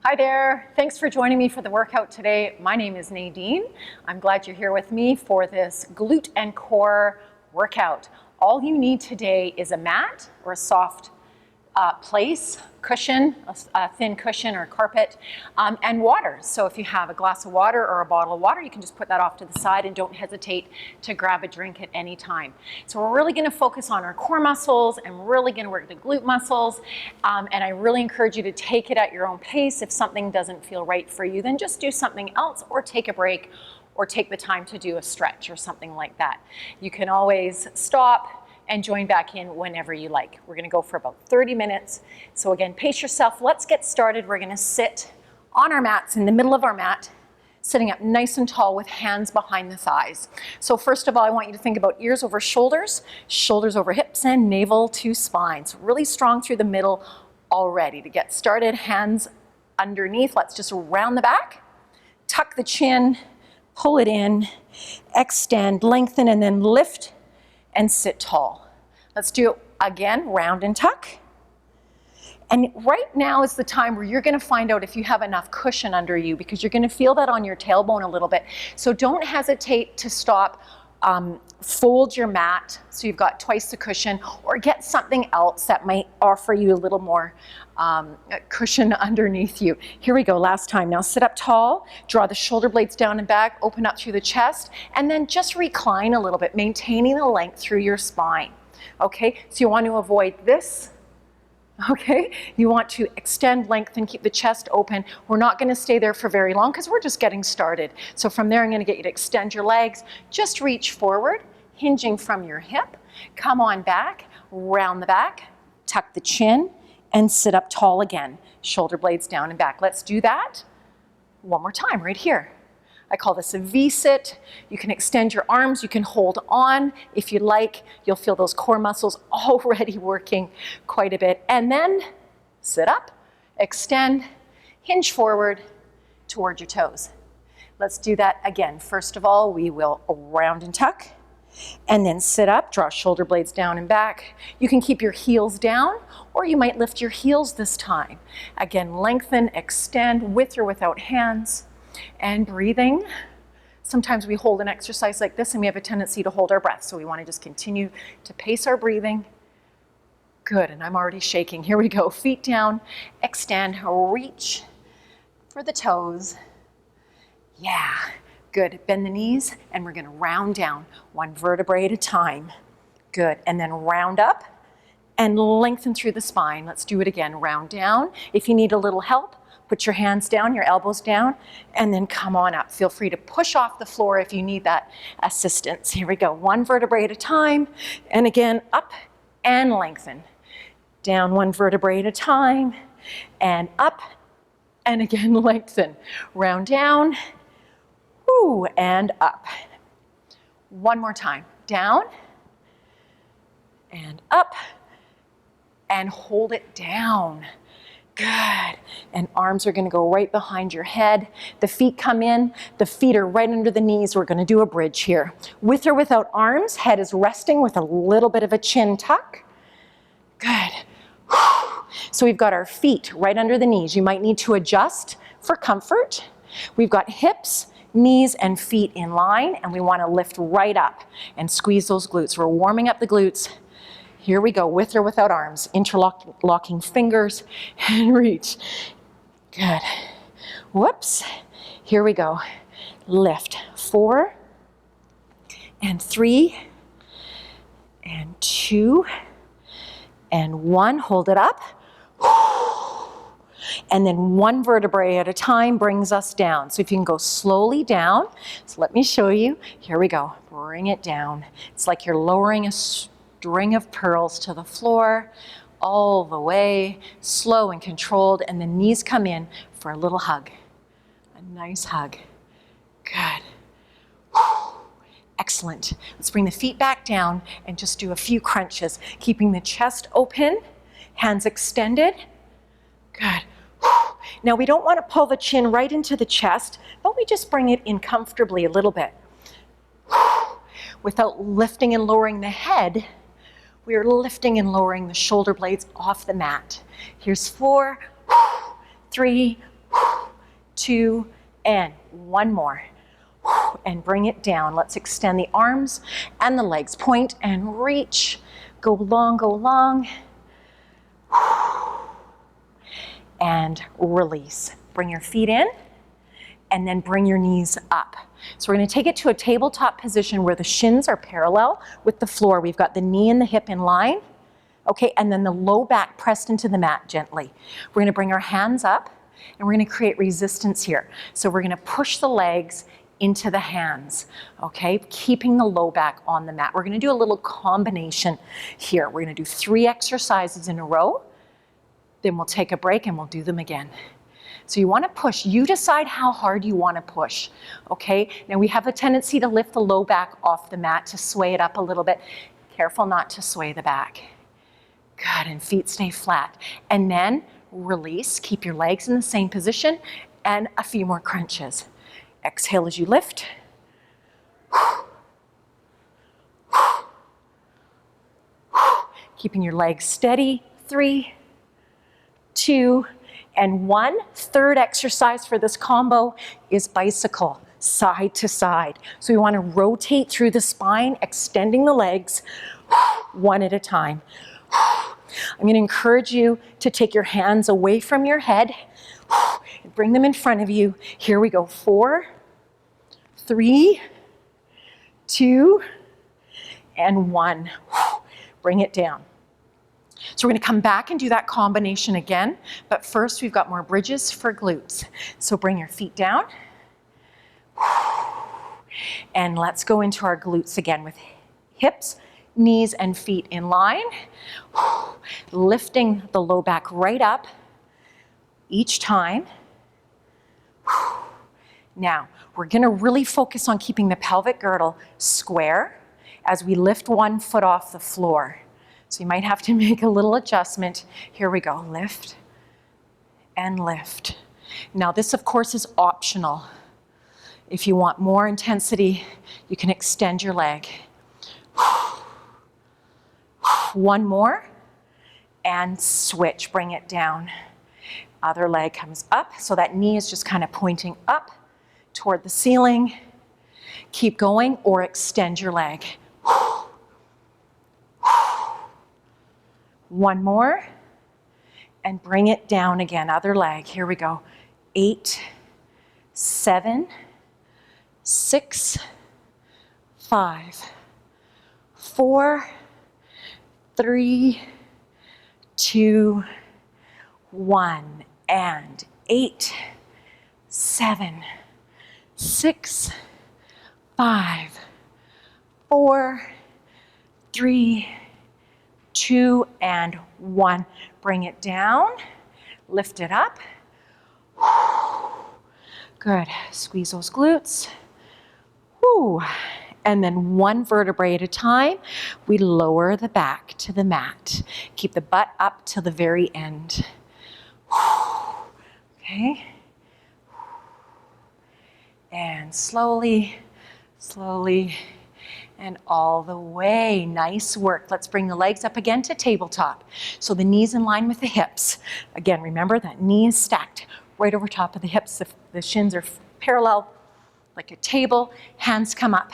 Hi there, thanks for joining me for the workout today. My name is Nadine. I'm glad you're here with me for this glute and core workout. All you need today is a mat or a soft place, cushion, a thin cushion or carpet, and water. So if you have a glass of water or a bottle of water, you can just put that off to the side and don't hesitate to grab a drink at any time. So we're really gonna focus on our core muscles and really gonna work the glute muscles. And I really encourage you to take it at your own pace. If something doesn't feel right for you, then just do something else or take a break or take the time to do a stretch or something like that. You can always stop and join back in whenever you like. We're gonna go for about 30 minutes. So again, pace yourself. Let's get started. We're gonna sit on our mats, in the middle of our mat, sitting up nice and tall with hands behind the thighs. So first of all, I want you to think about ears over shoulders, shoulders over hips, and navel to spine. So really strong through the middle already. To get started, hands underneath. Let's just round the back, tuck the chin, pull it in, extend, lengthen, and then lift and sit tall. Let's do it again, round and tuck. And right now is the time where you're gonna find out if you have enough cushion under you, because you're gonna feel that on your tailbone a little bit. So don't hesitate to stop. Fold your mat so you've got twice the cushion, or get something else that might offer you a little more cushion underneath you. Here we go, last time. Now sit up tall, draw the shoulder blades down and back, open up through the chest, and then just recline a little bit, maintaining the length through your spine. Okay, so you want to avoid this. Okay, you want to extend, lengthen, keep the chest open. We're not going to stay there for very long because we're just getting started. So from there, I'm going to get you to extend your legs. Just reach forward, hinging from your hip. Come on back, round the back, tuck the chin, and sit up tall again. Shoulder blades down and back. Let's do that one more time right here. I call this a V-sit. You can extend your arms, you can hold on if you like. You'll feel those core muscles already working quite a bit. And then sit up, extend, hinge forward toward your toes. Let's do that again. First of all, we will round and tuck, and then sit up, draw shoulder blades down and back. You can keep your heels down, or you might lift your heels this time. Again, lengthen, extend with or without hands. And breathing. Sometimes we hold an exercise like this and we have a tendency to hold our breath. So we want to just continue to pace our breathing. Good, and I'm already shaking. Here we go. Feet down, extend, reach for the toes. Yeah, good. Bend the knees, and we're going to round down one vertebrae at a time. Good, and then round up and lengthen through the spine. Let's do it again. Round down. If you need a little help, put your hands down, your elbows down, and then come on up. Feel free to push off the floor if you need that assistance. Here we go, one vertebrae at a time. And again, up and lengthen. Down one vertebrae at a time, and up, and again, lengthen. Round down, woo, and up. One more time, down, and up, and hold it down. Good, and arms are gonna go right behind your head. The feet come in, the feet are right under the knees. We're gonna do a bridge here. With or without arms, head is resting with a little bit of a chin tuck. Good. So we've got our feet right under the knees. You might need to adjust for comfort. We've got hips, knees, and feet in line, and we wanna lift right up and squeeze those glutes. We're warming up the glutes. Here we go, with or without arms, interlocking fingers and reach. Good. Whoops. Here we go. Lift. 4 and 3 and 2 and 1. Hold it up. And then one vertebrae at a time brings us down. So if you can go slowly down, so let me show you. Here we go. Bring it down. It's like you're lowering a string of pearls to the floor, all the way, slow and controlled, and the knees come in for a little hug. A nice hug. Good. Excellent. Let's bring the feet back down and just do a few crunches, keeping the chest open, hands extended. Good. Now we don't want to pull the chin right into the chest, but we just bring it in comfortably a little bit. Without lifting and lowering the head, we are lifting and lowering the shoulder blades off the mat. Here's 4, 3, 2, and 1 more. And bring it down. Let's extend the arms and the legs. Point and reach. Go long, and release. Bring your feet in, and then bring your knees up. So we're going to take it to a tabletop position where the shins are parallel with the floor. We've got the knee and the hip in line, okay, and then the low back pressed into the mat gently. We're going to bring our hands up, and we're going to create resistance here. So we're going to push the legs into the hands, okay, keeping the low back on the mat. We're going to do a little combination here. We're going to do 3 exercises in a row, then we'll take a break and we'll do them again. So you want to push. You decide how hard you want to push, okay? Now we have a tendency to lift the low back off the mat to sway it up a little bit. Careful not to sway the back. Good, and feet stay flat. And then release, keep your legs in the same position, and a few more crunches. Exhale as you lift. Keeping your legs steady. 3, 2, and 1. Third exercise for this combo is bicycle, side to side. So we want to rotate through the spine, extending the legs, 1 at a time. I'm going to encourage you to take your hands away from your head, bring them in front of you. Here we go. 4, 3, 2, and 1. Bring it down. So we're going to come back and do that combination again, but first we've got more bridges for glutes. So bring your feet down, and let's go into our glutes again with hips, knees, and feet in line, lifting the low back right up each time. Now, we're going to really focus on keeping the pelvic girdle square as we lift 1 foot off the floor. So you might have to make a little adjustment. Here we go. Lift and lift. Now this, of course, is optional. If you want more intensity, you can extend your leg. 1 more, and switch. Bring it down. Other leg comes up, so that knee is just kind of pointing up toward the ceiling. Keep going, or extend your leg. 1 more, and bring it down again. Other leg. Here we go. 8, 7, 6, 5, 4, 3, 2, 1, and 8, 7, 6, 5, 4, 3, 2, and 1. Bring it down, lift it up. Good. Squeeze those glutes. Woo. And then 1 vertebrae at a time, we lower the back to the mat. Keep the butt up till the very end. Okay. And slowly, slowly, and all the way. Nice work. Let's bring the legs up again to tabletop. So the knees in line with the hips. Again, remember that knee is stacked right over top of the hips. The shins are parallel like a table. Hands come up.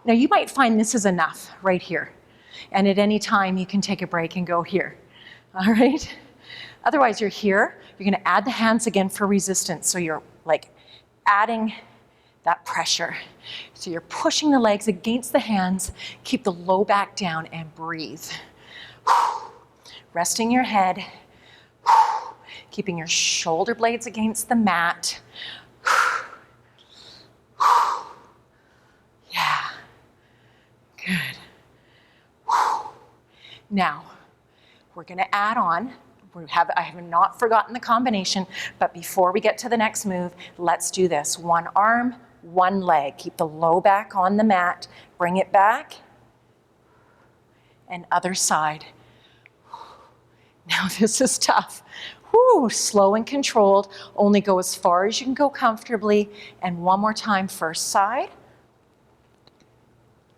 Now you might find this is enough right here. And at any time you can take a break and go here. All right? Otherwise you're here. You're going to add the hands again for resistance. So you're like adding that pressure. So you're pushing the legs against the hands. Keep the low back down and breathe. Resting your head. Keeping your shoulder blades against the mat. Yeah. Good. Now, we're going to add on. I have not forgotten the combination, but before we get to the next move, let's do this. 1 arm, 1 leg. Keep the low back on the mat. Bring it back. And other side. Now this is tough. Woo, slow and controlled. Only go as far as you can go comfortably. And 1 more time, first side.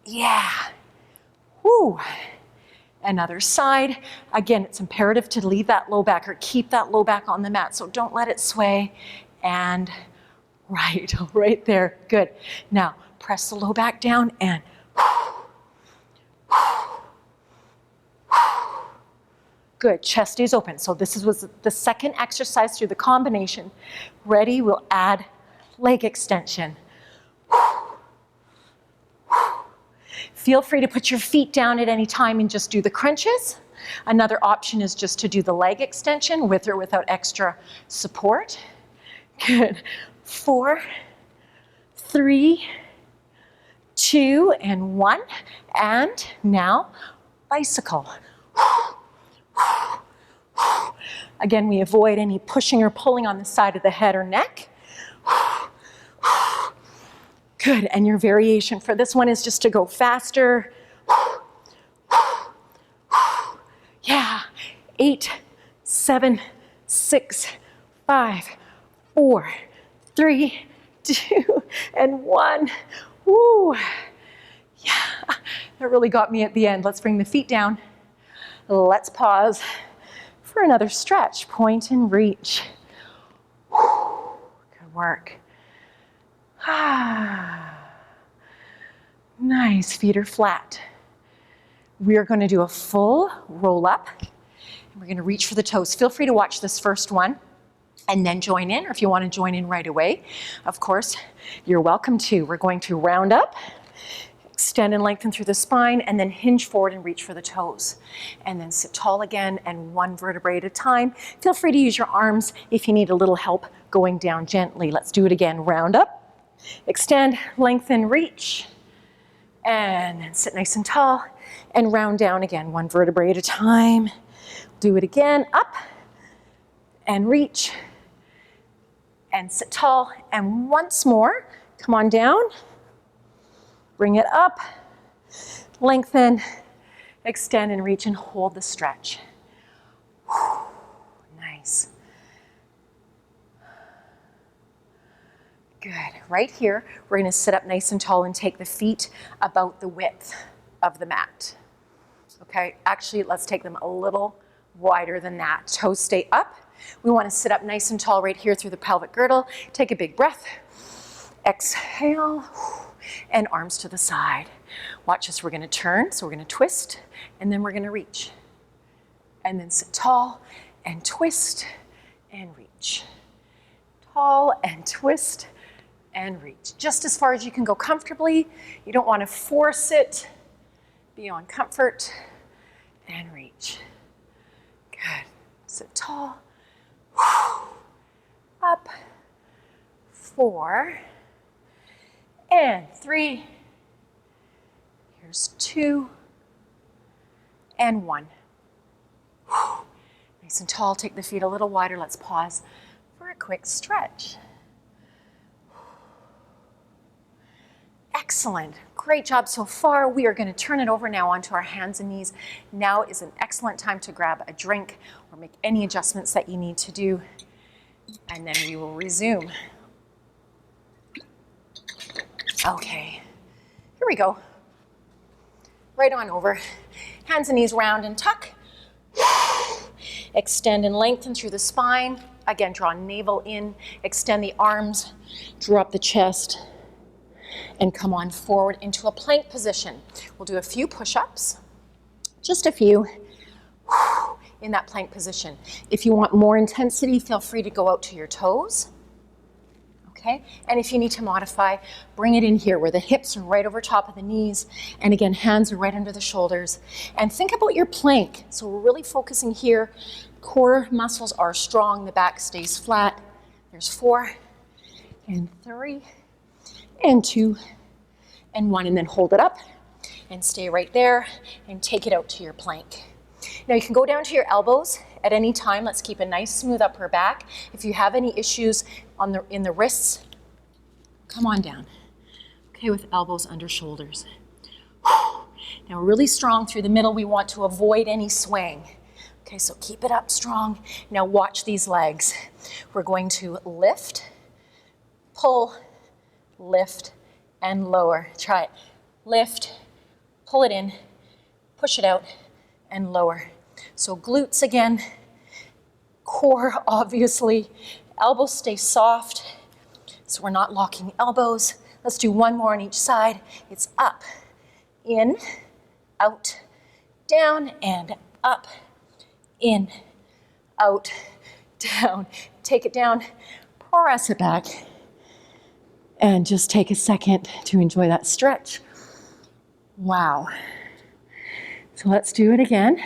Yeah. Woo. Another side. Again, it's imperative to leave that low back or keep that low back on the mat, so don't let it sway. And right there, good. Now, press the low back down and good, chest stays open. So this was the second exercise through the combination. Ready, we'll add leg extension. Feel free to put your feet down at any time and just do the crunches. Another option is just to do the leg extension with or without extra support. Good. 4, 3, 2, and 1. And now, bicycle. Again, we avoid any pushing or pulling on the side of the head or neck. Good, and your variation for this one is just to go faster. Yeah, 8, 7, 6, 5, 4, 3, 2, and 1. Woo. Yeah, that really got me at the end. Let's bring the feet down. Let's pause for another stretch. Point and reach. Good work. Nice, feet are flat. We are going to do a full roll up. And we're going to reach for the toes. Feel free to watch this first one and then join in, or if you want to join in right away, of course, you're welcome to. We're going to round up, extend and lengthen through the spine, and then hinge forward and reach for the toes. And then sit tall again, and one vertebrae at a time. Feel free to use your arms if you need a little help going down gently. Let's do it again. Round up. Extend, lengthen, reach, and then sit nice and tall and round down again, one vertebrae at a time. Do it again, up and reach and sit tall, and once more, come on down, bring it up, lengthen, extend and reach and hold the stretch. Whew, nice. Good. Right here, we're going to sit up nice and tall and take the feet about the width of the mat. Okay, actually, let's take them a little wider than that. Toes stay up. We want to sit up nice and tall right here through the pelvic girdle. Take a big breath. Exhale, and arms to the side. Watch this. We're going to turn, so we're going to twist, and then we're going to reach. And then sit tall and twist and reach. Tall and twist and reach. Just as far as you can go comfortably. You don't want to force it beyond comfort. And reach. Good. Sit tall. Up. 4. And 3. Here's 2. And 1. Nice and tall. Take the feet a little wider. Let's pause for a quick stretch. Excellent. Great job so far. We are going to turn it over now onto our hands and knees. Now is an excellent time to grab a drink or make any adjustments that you need to do. And then we will resume. Okay, here we go. Right on over. Hands and knees round and tuck. Extend and lengthen through the spine. Again, draw navel in. Extend the arms. Drop the chest. And come on forward into a plank position. We'll do a few push-ups, just a few, in that plank position. If you want more intensity, feel free to go out to your toes, okay? And if you need to modify, bring it in here where the hips are right over top of the knees, and again, hands are right under the shoulders. And think about your plank. So we're really focusing here. Core muscles are strong, the back stays flat. There's 4, and 3, and 2, and 1, and then hold it up and stay right there and take it out to your plank. Now you can go down to your elbows at any time. Let's keep a nice smooth upper back. If you have any issues in the wrists, come on down. Okay, with elbows under shoulders. Now really strong through the middle. We want to avoid any swing. Okay, so keep it up strong. Now watch these legs. We're going to lift, pull, lift, and lower. Try it. Lift, pull it in, push it out, and lower. So glutes again, core obviously, elbows stay soft, so we're not locking elbows. Let's do one more on each side. It's up, in, out, down, and up, in, out, down. Take it down, press it back, and just take a second to enjoy that stretch. Wow. So let's do it again.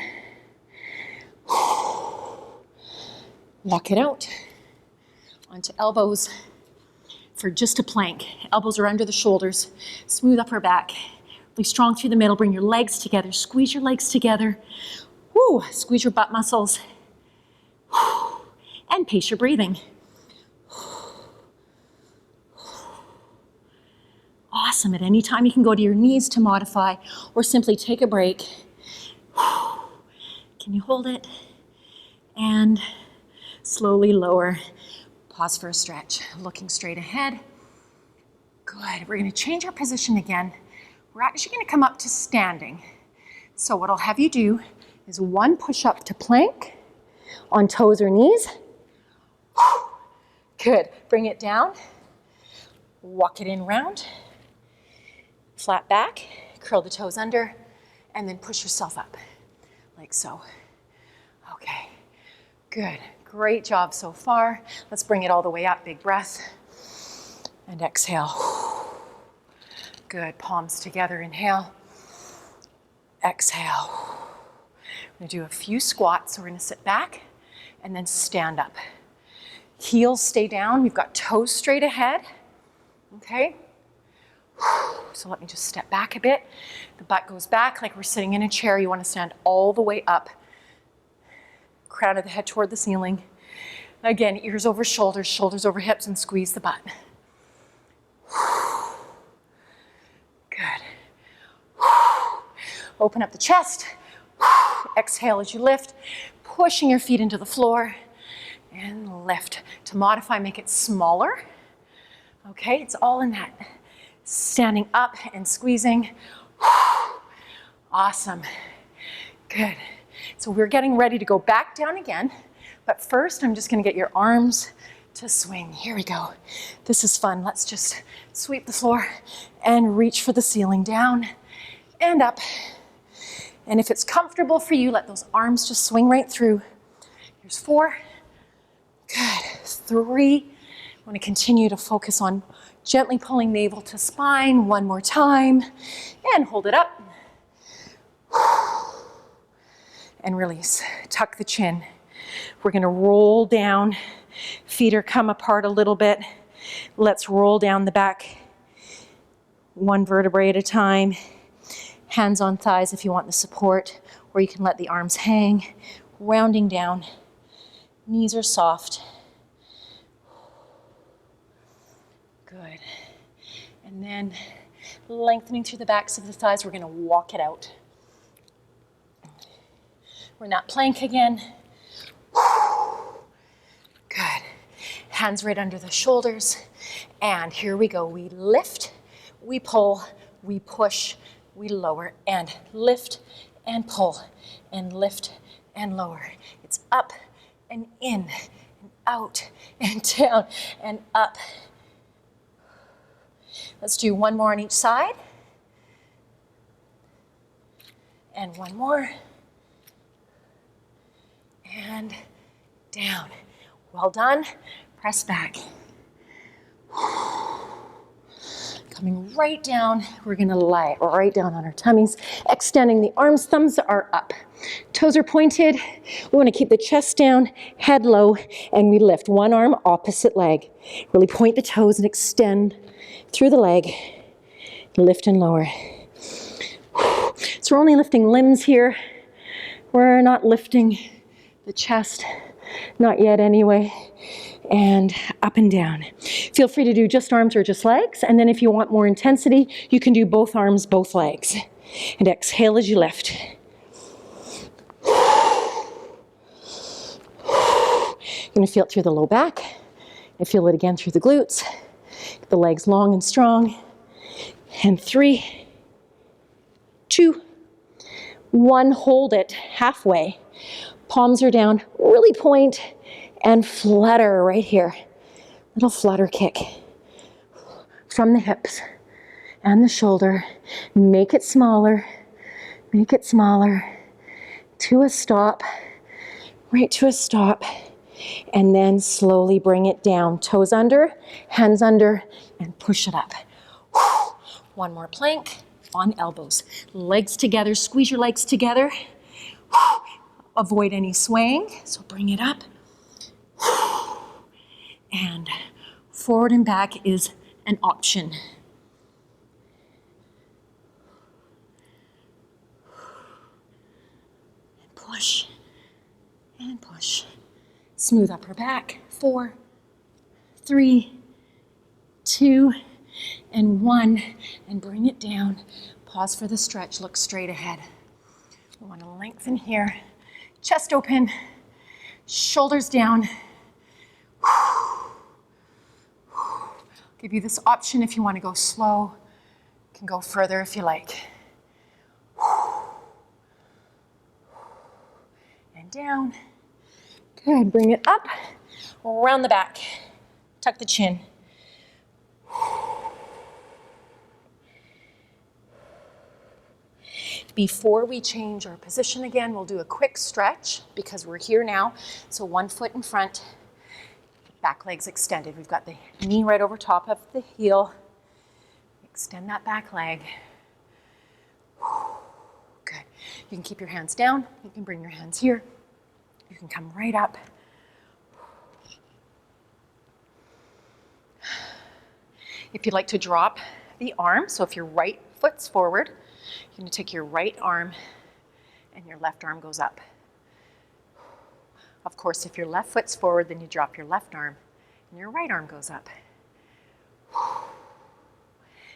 Walk it out onto elbows for just a plank. Elbows are under the shoulders, smooth upper back. Really strong through the middle, bring your legs together, squeeze your legs together. Woo, squeeze your butt muscles. And pace your breathing. Awesome, at any time you can go to your knees to modify or simply take a break. Can you hold it? And slowly lower. Pause for a stretch, looking straight ahead. Good, we're gonna change our position again. We're actually gonna come up to standing. So what I'll have you do is one push up to plank on toes or knees. Good, bring it down. Walk it in round. Flat back, curl the toes under, and then push yourself up, like so. Okay, good. Great job so far. Let's bring it all the way up, big breath. And exhale. Good, palms together, inhale. Exhale. We're gonna do a few squats, so we're gonna sit back and then stand up. Heels stay down, we've got toes straight ahead, okay? So let me just step back a bit. The butt goes back like we're sitting in a chair. You want to stand all the way up. Crown of the head toward the ceiling. Again, ears over shoulders, shoulders over hips, and squeeze the butt. Good. Open up the chest. Exhale as you lift, pushing your feet into the floor, and lift. To modify, make it smaller. Okay, it's all in that. Standing up and squeezing. Awesome. Good. So we're getting ready to go back down again, but first I'm just gonna get your arms to swing. Here we go. This is fun. Let's just sweep the floor and reach for the ceiling, down and up. And if it's comfortable for you, let those arms just swing right through. Here's 4. Good. 3. I want to continue to focus on gently pulling navel to spine. 1 more time. And hold it up. And release. Tuck the chin. We're going to roll down. Feet are come apart a little bit. Let's roll down the back. 1 vertebrae at a time. Hands on thighs if you want the support, or you can let the arms hang. Rounding down. Knees are soft. Good. And then lengthening through the backs of the thighs, we're going to walk it out. We're not plank again. Good. Hands right under the shoulders. And here we go. We lift, we pull, we push, we lower, and lift and pull, and lift and lower. It's up and in, and out, and down, and up. Let's do 1 more on each side. And 1 more. And down. Well done. Press back. Coming right down, we're gonna lie right down on our tummies, extending the arms, thumbs are up. Toes are pointed. We wanna keep the chest down, head low, and we lift 1 arm, opposite leg. Really point the toes and extend through the leg. Lift and lower. So we're only lifting limbs here. We're not lifting the chest, not yet anyway. And up and down. Feel free to do just arms or just legs. And then if you want more intensity, you can do both arms, both legs. And exhale as you lift. You're gonna feel it through the low back. And feel it again through the glutes. The legs long and strong. And 3, 2, 1, hold it halfway. Palms are down, really point, and flutter right here. Little flutter kick from the hips and the shoulder. Make it smaller to a stop, right to a stop, and then slowly bring it down. Toes under, hands under, and push it up. One more plank on elbows. Legs together, squeeze your legs together. Avoid any swaying, so bring it up. And forward and back is an option. And push, and push. Smooth upper back. 4, 3, 2, and 1. And bring it down. Pause for the stretch, look straight ahead. We want to lengthen here. Chest open, shoulders down. Give you this option if you want to go slow. You can go further if you like. And down. Good, bring it up, around the back. Tuck the chin. Before we change our position again, we'll do a quick stretch because we're here now. So 1 foot in front, back leg's extended. We've got the knee right over top of the heel. Extend that back leg. Good. You can keep your hands down. You can bring your hands here. You can come right up. If you'd like to drop the arm, so if your right foot's forward, you're going to take your right arm and your left arm goes up. Of course, if your left foot's forward, then you drop your left arm and your right arm goes up.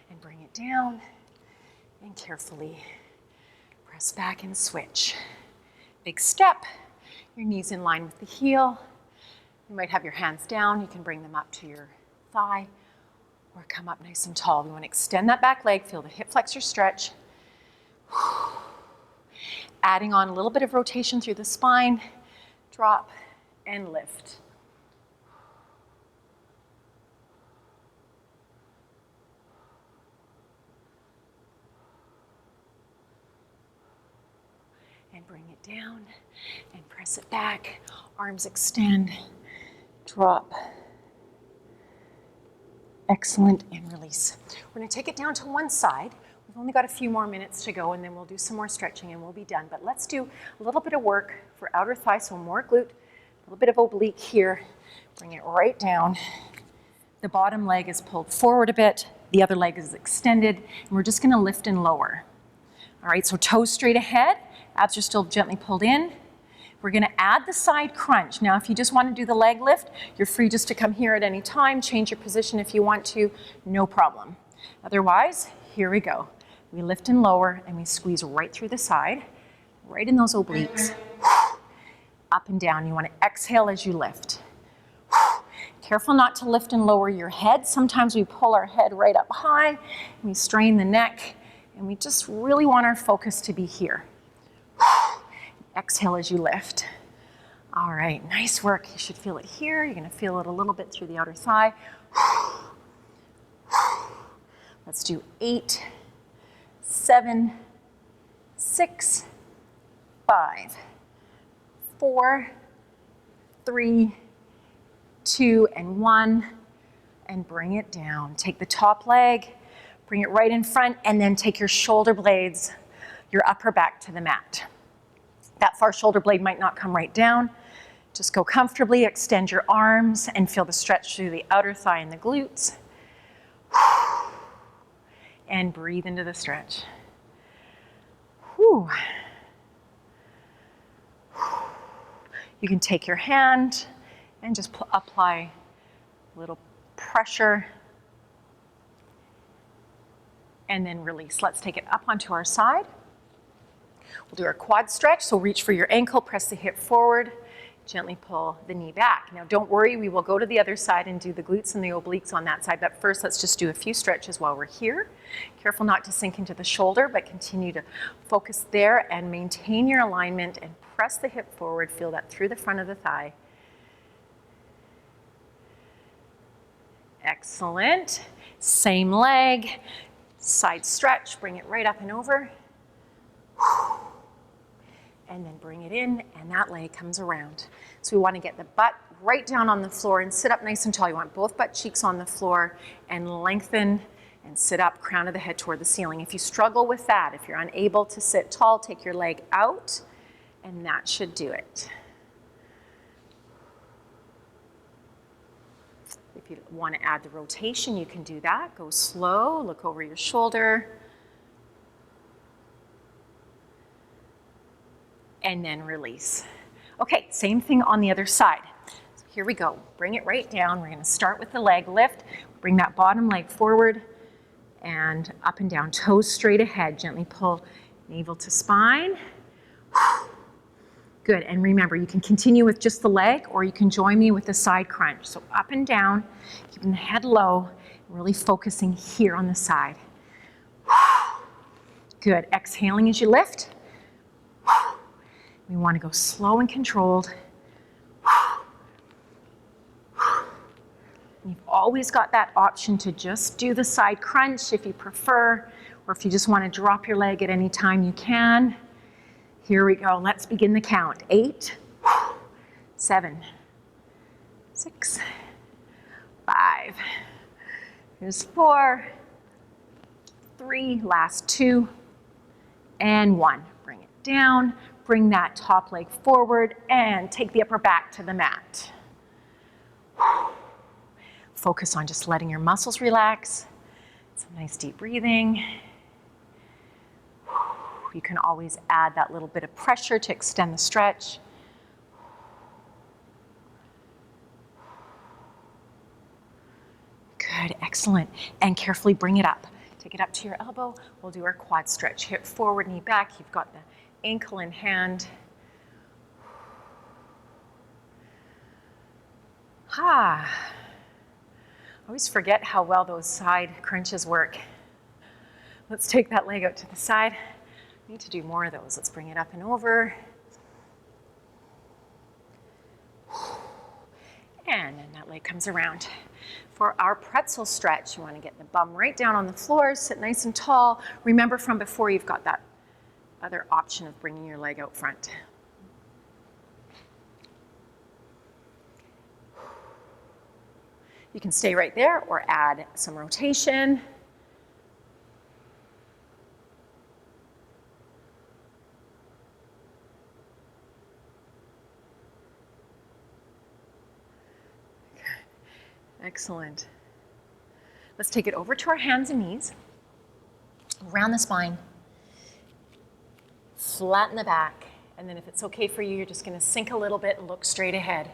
And bring it down and carefully press back and switch. Big step, your knees in line with the heel. You might have your hands down. You can bring them up to your thigh or come up nice and tall. We want to extend that back leg, feel the hip flexor stretch. Adding on a little bit of rotation through the spine, drop and lift. And bring it down and press it back. Arms extend, drop. Excellent, and release. We're going to take it down to one side. We've only got a few more minutes to go and then we'll do some more stretching and we'll be done. But let's do a little bit of work for outer thigh, so more glute, a little bit of oblique here. Bring it right down. The bottom leg is pulled forward a bit. The other leg is extended. And we're just going to lift and lower. All right, so toes straight ahead. Abs are still gently pulled in. We're going to add the side crunch. Now, if you just want to do the leg lift, you're free just to come here at any time. Change your position if you want to. No problem. Otherwise, here we go. We lift and lower, and we squeeze right through the side, right in those obliques. Up and down. You want to exhale as you lift. Careful not to lift and lower your head. Sometimes we pull our head right up high, and we strain the neck, and we just really want our focus to be here. Exhale as you lift. All right, nice work. You should feel it here. You're going to feel it a little bit through the outer thigh. Let's do 8, 7, 6, 5, 4, 3, 2, and 1, and bring it down. Take the top leg, bring it right in front, and then take your shoulder blades, your upper back to the mat. That far shoulder blade might not come right down. Just go comfortably, extend your arms, and feel the stretch through the outer thigh and the glutes. And breathe into the stretch. Whew. You can take your hand and just apply a little pressure and then release. Let's take it up onto our side. We'll do our quad stretch, so reach for your ankle, press the hip forward, Gently pull the knee back. Now don't worry, we will go to the other side and do the glutes and the obliques on that side, but first let's just do a few stretches while we're here. Careful not to sink into the shoulder, but continue to focus there and maintain your alignment and press the hip forward. Feel that through the front of the thigh. Excellent. Same leg, side stretch, bring it right up and over. And then bring it in, and that leg comes around. So we want to get the butt right down on the floor and sit up nice and tall. You want both butt cheeks on the floor and lengthen and sit up, crown of the head toward the ceiling. If you struggle with that, if you're unable to sit tall, take your leg out, and that should do it. If you want to add the rotation, you can do that. Go slow, look over your shoulder. And then release. Okay, same thing on the other side. So here we go. Bring it right down. We're going to start with the leg lift. Bring that bottom leg forward and up and down. Toes straight ahead. Gently pull navel to spine. Good. And remember, you can continue with just the leg, or you can join me with the side crunch. So up and down, keeping the head low, really focusing here on the side. Good. Exhaling as you lift. We want to go slow and controlled. You've always got that option to just do the side crunch if you prefer, or if you just want to drop your leg at any time, you can. Here we go. Let's begin the count. 8, 7, 6, 5. Here's 4, 3, last 2, and 1. Bring it down. Bring that top leg forward and take the upper back to the mat. Focus on just letting your muscles relax. Some nice deep breathing. You can always add that little bit of pressure to extend the stretch. Good, excellent. And carefully bring it up. Take it up to your elbow. We'll do our quad stretch. Hip forward, knee back. You've got the ankle in hand. I always forget how well those side crunches work. Let's take that leg out to the side. I need to do more of those. Let's bring it up and over. And then that leg comes around. For our pretzel stretch, you want to get the bum right down on the floor, sit nice and tall. Remember from before, you've got that other option of bringing your leg out front. You can stay right there or add some rotation. Excellent. Let's take it over to our hands and knees, around the spine, flatten the back, and then if it's okay for you, you're just going to sink a little bit and look straight ahead.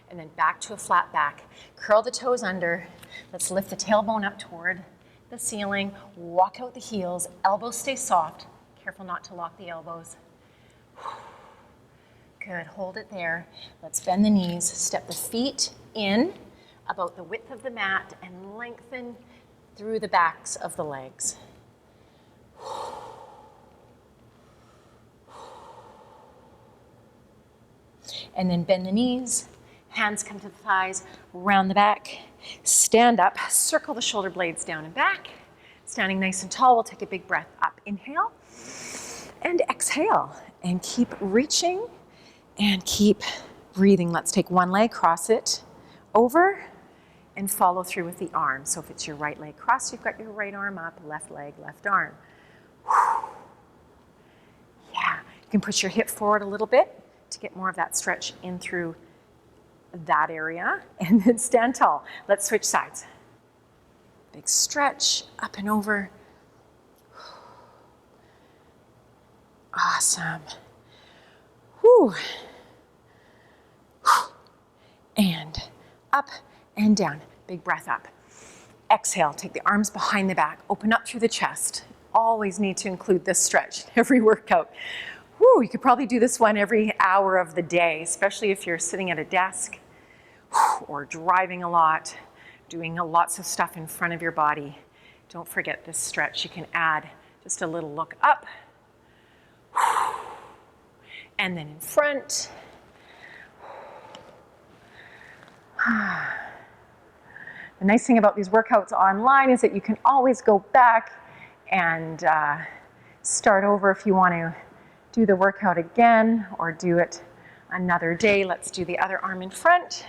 And then back to a flat back. Curl the toes under. Let's lift the tailbone up toward the ceiling. Walk out the heels. Elbows stay soft. Careful not to lock the elbows. Good, hold it there. Let's bend the knees. Step the feet in about the width of the mat and lengthen through the backs of the legs. And then bend the knees. Hands come to the thighs, round the back, stand up, circle the shoulder blades down and back. Standing nice and tall, we'll take a big breath up. Inhale and exhale, and keep reaching and keep breathing. Let's take one leg, cross it over, and follow through with the arm. So if it's your right leg crossed, you've got your right arm up, left leg, left arm. Yeah, you can push your hip forward a little bit to get more of that stretch in through that area, and then stand tall. Let's switch sides. Big stretch, up and over. Awesome. Whew. And up and down. Big breath up. Exhale, take the arms behind the back, open up through the chest. Always need to include this stretch every workout. Whew, you could probably do this one every hour of the day, especially if you're sitting at a desk or driving a lot, doing lots of stuff in front of your body. Don't forget this stretch. You can add just a little look up, and then in front. The nice thing about these workouts online is that you can always go back and start over if you want to do the workout again or do it another day. Let's do the other arm in front.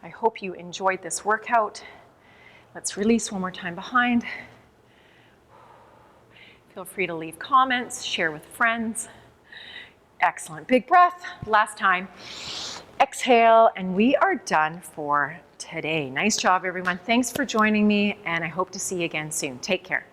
I hope you enjoyed this workout. Let's release one more time behind. Feel free to leave comments, share with friends. Excellent. Big breath. Last time. Exhale, and we are done for today. Nice job, everyone. Thanks for joining me, and I hope to see you again soon. Take care.